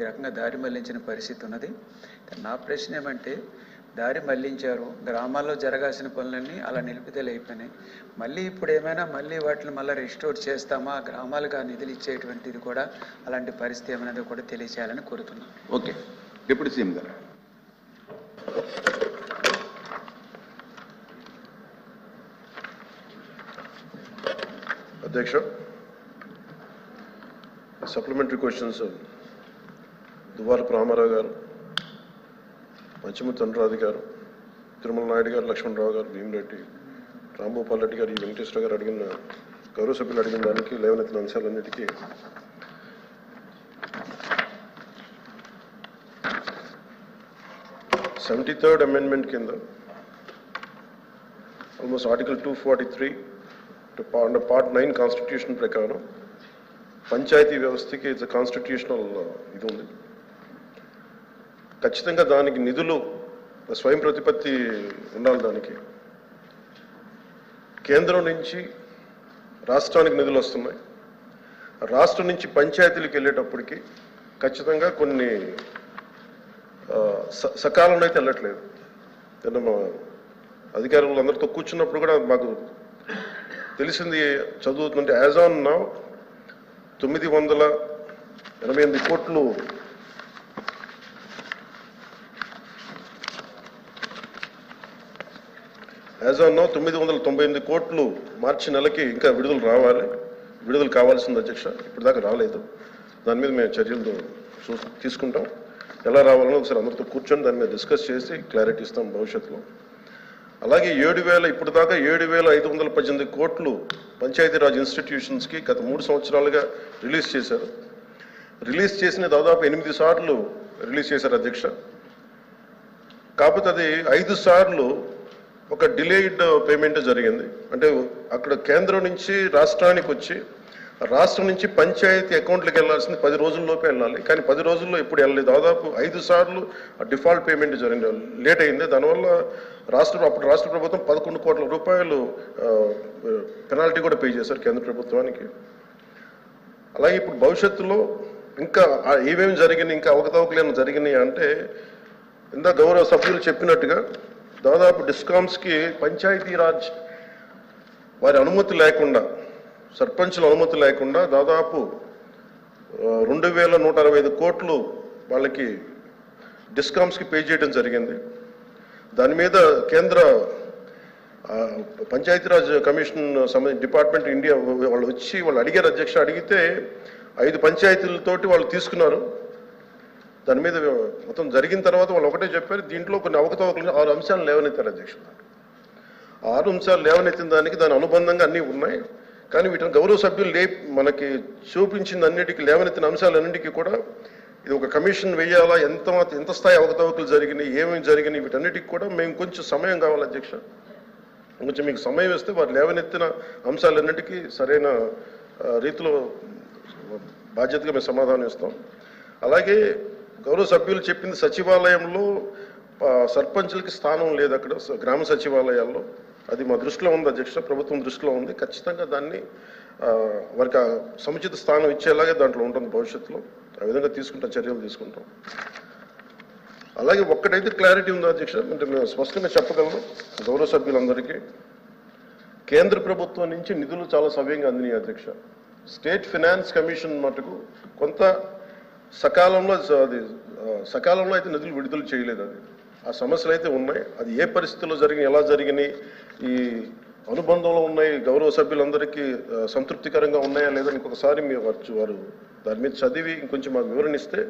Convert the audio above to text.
ఈ రకంగా దారి మళ్లించిన పరిస్థితి ఉన్నది. నా ప్రశ్న ఏమంటే, దారి మళ్లించారు, గ్రామాల్లో జరగాల్సిన పనులన్నీ అలా నిలుపుదల అయిపోయినాయి. మళ్ళీ ఇప్పుడు ఏమైనా మళ్ళీ వాటిని మళ్ళీ రిస్టోర్ చేస్తామా, గ్రామాలుగా నిధులు ఇచ్చేటువంటిది కూడా అలాంటి పరిస్థితి ఏమైనా కూడా తెలియచేయాలని కోరుతున్నాను. ఓకే, డిప్యూటీ సీఎం గారు. అధ్యక్ష, సప్లిమెంటరీ క్వశ్చన్స్ దువ్వారపు రామారావు గారు, మంచిమూర్తి అనురాధి గారు, తిరుమల నాయుడు గారు, లక్ష్మణరావు గారు, భీమిరెడ్డి, రాంభూపాల్ రెడ్డి గారు, ఈ వెంకటేశ్వర గారు అడిగిన గౌరవ సభ్యులు అడిగిన దానికి లేవనెత్తిన అంశాలన్నిటికీ థర్డ్ అమెండ్మెంట్ కింద ఆల్మోస్ట్ ఆర్టికల్ 243 పార్ట్ 9 కాన్స్టిట్యూషన్ ప్రకారం పంచాయతీ వ్యవస్థకి ఇట్స్ కాన్స్టిట్యూషనల్ ఇది ఉంది. ఖచ్చితంగా దానికి నిధులు స్వయం ప్రతిపత్తి ఉండాలి. దానికి కేంద్రం నుంచి రాష్ట్రానికి నిధులు వస్తున్నాయి, రాష్ట్రం నుంచి పంచాయతీలకు వెళ్ళేటప్పటికి ఖచ్చితంగా కొన్ని సకాలంలో అయితే వెళ్ళట్లేదు. మా అధికారులు అందరితో కూర్చున్నప్పుడు కూడా మాకు తెలిసింది చదువుతుంటే యాజ్ ఆన్ నౌ 988 కోట్లు యాజ్ ఆన్ నౌ 998 కోట్లు మార్చి నెలకి ఇంకా విడుదల కావాల్సింది అధ్యక్ష. ఇప్పటిదాకా రాలేదు. దాని మీద మేము చర్యలు తీసుకుంటాం. ఎలా రావాలని ఒకసారి అందరితో కూర్చొని దాని మీద డిస్కస్ చేసి క్లారిటీ ఇస్తాం భవిష్యత్తులో. అలాగే 7,000 ఇప్పటిదాకా 7,518 కోట్లు పంచాయతీరాజ్ ఇన్స్టిట్యూషన్స్కి గత 3 సంవత్సరాలుగా రిలీజ్ చేశారు. రిలీజ్ చేసిన దాదాపు 8 సార్లు రిలీజ్ చేశారు అధ్యక్ష. కాకపోతే అది 5 సార్లు ఒక డిలేడ్ పేమెంట్ జరిగింది. అంటే అక్కడ కేంద్రం నుంచి రాష్ట్రానికి వచ్చి, రాష్ట్రం నుంచి పంచాయతీ అకౌంట్లకు వెళ్లాల్సింది 10 రోజుల్లోపే వెళ్ళాలి. కానీ 10 రోజుల్లో ఎప్పుడు వెళ్ళలేదు. దాదాపు 5 సార్లు డిఫాల్ట్ పేమెంట్ జరిగింది, లేట్ అయింది. దానివల్ల అప్పుడు రాష్ట్ర ప్రభుత్వం 11 కోట్ల రూపాయలు పెనాల్టీ కూడా పే చేశారు కేంద్ర ప్రభుత్వానికి. అలాగే ఇప్పుడు భవిష్యత్తులో ఇంకా ఏమేమి జరిగినాయి, ఇంకా అవకతవకలు జరిగినాయి అంటే, ఇందా గౌరవ సభ్యులు చెప్పినట్టుగా దాదాపు డిస్కామ్స్కి పంచాయతీరాజ్ వారి అనుమతి లేకుండా, సర్పంచుల అనుమతి లేకుండా దాదాపు 2,165 కోట్లు వాళ్ళకి డిస్కామ్స్కి పే చేయడం జరిగింది. దాని మీద కేంద్ర పంచాయతీరాజ్ కమిషన్ డిపార్ట్మెంట్ ఇండియా వాళ్ళు వచ్చి వాళ్ళు అడిగారు అధ్యక్ష. అడిగితే 5 పంచాయతీలతోటి వాళ్ళు తీసుకున్నారు. దాని మీద మొత్తం జరిగిన తర్వాత వాళ్ళు ఒకటే చెప్పారు, దీంట్లో కొన్ని అవకతవకలు 6 అంశాలు లేవనెత్తారు అధ్యక్ష. 6 అంశాలు లేవనెత్తిన దాని అనుబంధంగా అన్నీ ఉన్నాయి. కానీ వీటిని గౌరవ సభ్యులు మనకి చూపించిన అన్నిటికీ లేవనెత్తిన అంశాలన్నింటికీ కూడా ఇది ఒక కమిషన్ వేయాలా, ఎంత స్థాయి అవకతవకలు జరిగినాయి, ఏమేమి జరిగినాయి, వీటన్నిటికి కూడా మేము కొంచెం సమయం కావాలి అధ్యక్ష. కొంచెం మీకు సమయం ఇస్తే వారు లేవనెత్తిన అంశాలన్నింటికీ సరైన రీతిలో బాధ్యతగా మేము సమాధానం ఇస్తాం. అలాగే గౌరవ సభ్యులు చెప్పింది సచివాలయంలో సర్పంచులకి స్థానం లేదు అక్కడ గ్రామ సచివాలయాల్లో. అది మా దృష్టిలో ఉంది అధ్యక్ష, ప్రభుత్వం దృష్టిలో ఉంది. ఖచ్చితంగా దాన్ని వారికి సముచిత స్థానం ఇచ్చేలాగే దాంట్లో ఉంటుంది భవిష్యత్తులో. ఆ విధంగా చర్యలు తీసుకుంటాం. అలాగే ఒక్కటైతే క్లారిటీ ఉంది అధ్యక్ష, అంటే మేము స్పష్టంగా చెప్పగలను గౌరవ సభ్యులందరికీ, కేంద్ర ప్రభుత్వం నుంచి నిధులు చాలా సవ్యంగా అందినాయి అధ్యక్ష. స్టేట్ ఫైనాన్స్ కమిషన్ మటుకు కొంత సకాలంలో అయితే నిధులు విడుదల చేయలేదు. అది ఆ సమస్యలు అయితే ఉన్నాయి. అది ఏ పరిస్థితుల్లో జరిగినాయి, ఎలా జరిగినాయి, ఈ అనుబంధంలో ఉన్నాయి, గౌరవ సభ్యులందరికీ సంతృప్తికరంగా ఉన్నాయా లేదా ఇంకొకసారి వారు దాని మీద చదివి ఇంకొంచెం మాకు వివరణ ఇస్తే